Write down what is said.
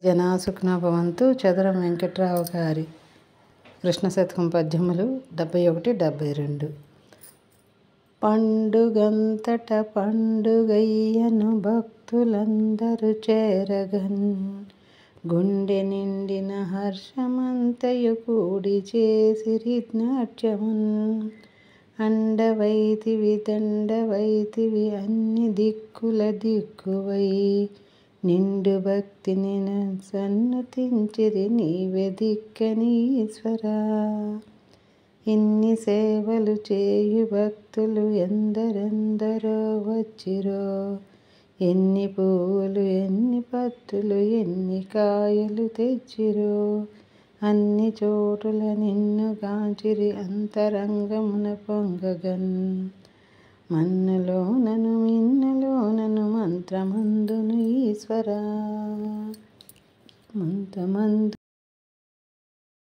జనా సుఖినో భవంతు. చదరం వెంకట్రావు గారి కృష్ణ శతకం పద్యములు 71, 72. పండుగంతట పండుగయ్యను భక్తులందరూ చేరగన్, గుండె నిండిన హర్షమంతయు కూడి చేసిరి నాట్యమున్. అండవైతివి దండవైతివి అన్ని దిక్కుల దిక్కువై, నిండు భక్తిని సన్నుతించిరి నీవే దిక్కని ఈశ్వరా. ఇన్ని సేవలు చేయు భక్తులు ఎందరెందరో వచ్చిరో, ఎన్ని పువ్వులు ఎన్ని పత్తులు ఎన్ని కాయలు తెచ్చిరో, అన్ని చోటుల నిన్ను గాంచిరి అంతరంగమున పొంగగన్. మన్నులోనను మిన్నలోనను మంత్రమందును ఈశ్వరా, మంత్రమందు